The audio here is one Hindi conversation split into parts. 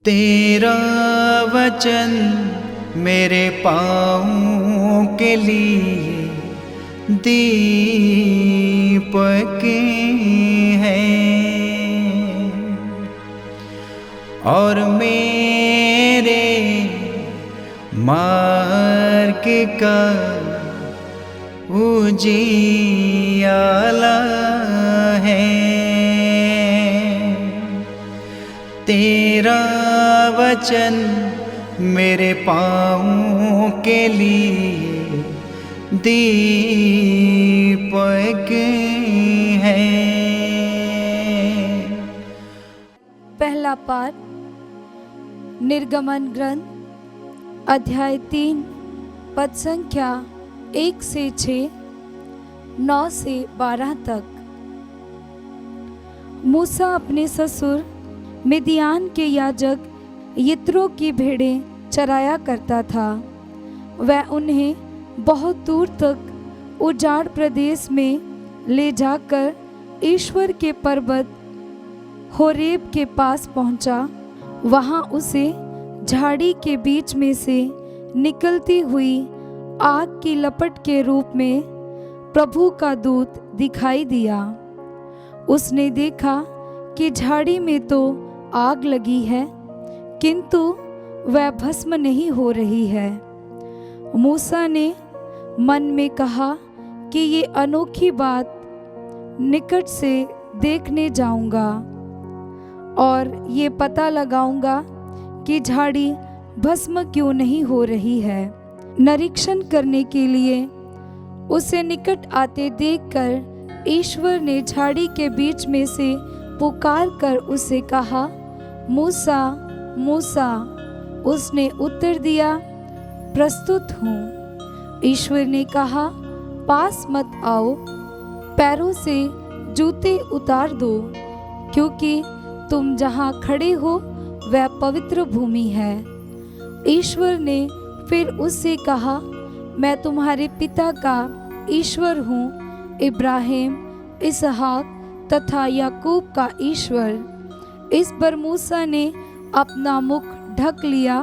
तेरा वचन मेरे पाँवों के लिए दीपक है और मेरे मार्ग का उजियाला है। तेरा वचन मेरे पाँवों के लिए दीपक है। पहला पाठ निर्गमन ग्रंथ अध्याय 3 पद संख्या 1 से 6, 9 से 12 तक। मूसा अपने ससुर मिदियान के याजक यित्रो की भेड़ें चराया करता था। वह उन्हें बहुत दूर तक उजाड़ प्रदेश में ले जाकर ईश्वर के पर्वत होरेब के पास पहुंचा। वहां उसे झाड़ी के बीच में से निकलती हुई आग की लपट के रूप में प्रभु का दूत दिखाई दिया। उसने देखा कि झाड़ी में तो आग लगी है, किंतु वह भस्म नहीं हो रही है। मूसा ने मन में कहा कि ये अनोखी बात निकट से देखने जाऊंगा और ये पता लगाऊंगा कि झाड़ी भस्म क्यों नहीं हो रही है। निरीक्षण करने के लिए उसे निकट आते देखकर ईश्वर ने झाड़ी के बीच में से पुकार कर उसे कहा, मूसा मूसा। उसने उत्तर दिया, प्रस्तुत हूँ। ईश्वर ने कहा, पास मत आओ, पैरों से जूते उतार दो, क्योंकि तुम जहाँ खड़े हो वह पवित्र भूमि है। ईश्वर ने फिर उससे कहा, मैं तुम्हारे पिता का ईश्वर हूँ, इब्राहिम, इसहाक तथा याकूब का ईश्वर। इस पर मूसा ने अपना मुख ढक लिया,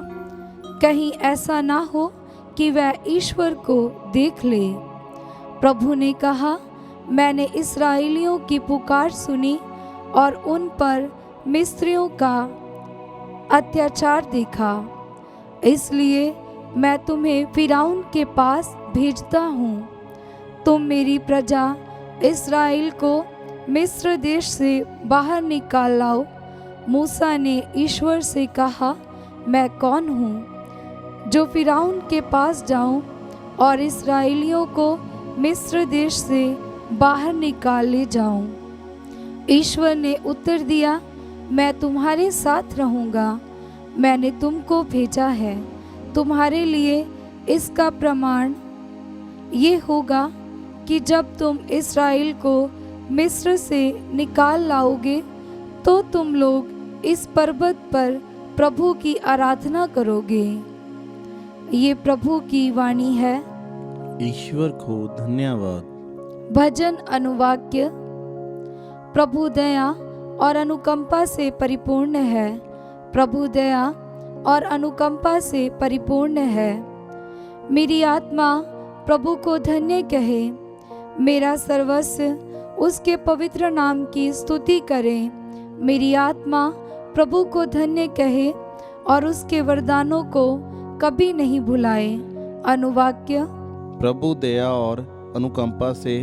कहीं ऐसा ना हो कि वह ईश्वर को देख ले। प्रभु ने कहा, मैंने इस्राएलियों की पुकार सुनी और उन पर मिस्रियों का अत्याचार देखा, इसलिए मैं तुम्हें फिरौन के पास भेजता हूँ। तुम मेरी प्रजा इस्राएल को मिस्र देश से बाहर निकाल लाओ। मूसा ने ईश्वर से कहा, मैं कौन हूँ जो फिरौन के पास जाऊँ और इस्राएलियों को मिस्र देश से बाहर निकाल ले जाऊँ। ईश्वर ने उत्तर दिया, मैं तुम्हारे साथ रहूँगा, मैंने तुमको भेजा है। तुम्हारे लिए इसका प्रमाण ये होगा कि जब तुम इस्राएल को मिस्र से निकाल लाओगे तो तुम लोग इस पर्वत पर प्रभु की आराधना करोगे। ये प्रभु की वाणी है। ईश्वर को धन्यवाद। भजन अनुवाक्य। प्रभु दया और अनुकंपा से परिपूर्ण है, प्रभु दया और अनुकंपा से परिपूर्ण है। मेरी आत्मा प्रभु को धन्य कहे, मेरा सर्वस्व उसके पवित्र नाम की स्तुति करे। मेरी आत्मा प्रभु को धन्य कहे और उसके वरदानों को कभी नहीं भुलाए। अनुवाक्य। प्रभु दया और अनुकंपा से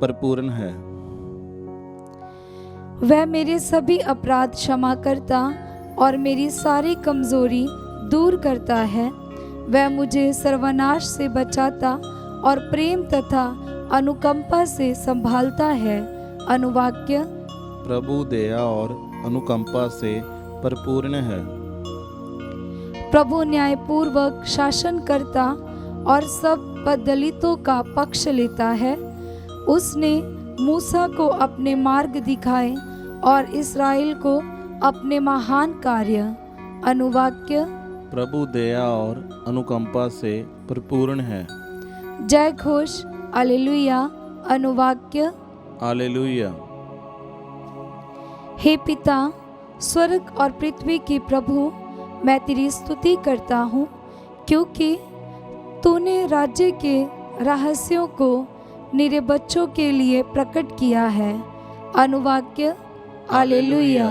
परिपूर्ण है। वह मेरे सभी अपराध क्षमा करता और मेरी सारी कमजोरी दूर करता है। वह मुझे सर्वनाश से बचाता और प्रेम तथा अनुकंपा से संभालता है। अनुवाक्य। प्रभु दया और अनुकंपा से परिपूर्ण है। प्रभु न्यायपूर्वक शासन करता और सब दलितों का पक्ष लेता है। उसने मूसा को अपने मार्ग दिखाए और इस्राएल को अपने महान कार्य। अनुवाक्य। प्रभु दया और अनुकंपा से परिपूर्ण है। जय घोष। हालेलुया। अनुवाक्य। हालेलुया। हे पिता, स्वर्ग और पृथ्वी के प्रभु, मैं तेरी स्तुति करता हूँ, क्योंकि तूने राज्य के रहस्यों को मेरे बच्चों के लिए प्रकट किया है। अनुवाक्य हालेलुया।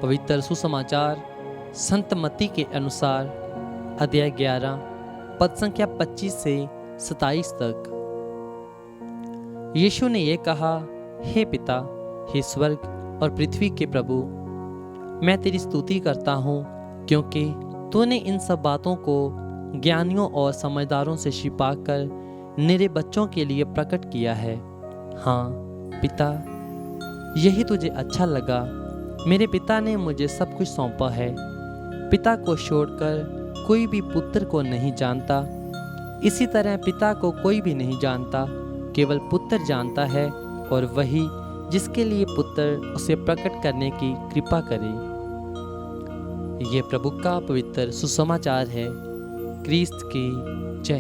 पवित्र सुसमाचार संत मत्ती के अनुसार अध्याय 11 पद संख्या 25 से 27 तक। यीशु ने यह कहा, हे पिता, हे स्वर्ग और पृथ्वी के प्रभु, मैं तेरी स्तुति करता हूँ, क्योंकि तूने इन सब बातों को ज्ञानियों और समझदारों से छिपाकर मेरे बच्चों के लिए प्रकट किया है। हाँ पिता, यही तुझे अच्छा लगा। मेरे पिता ने मुझे सब कुछ सौंपा है। पिता को छोड़कर कोई भी पुत्र को नहीं जानता। इसी तरह पिता को कोई भी नहीं जानता, केवल पुत्र जानता है, और वही जिसके लिए पुत्र उसे प्रकट करने की कृपा करे। ये प्रभु का पवित्र सुसमाचार है। क्रिस्त की जय।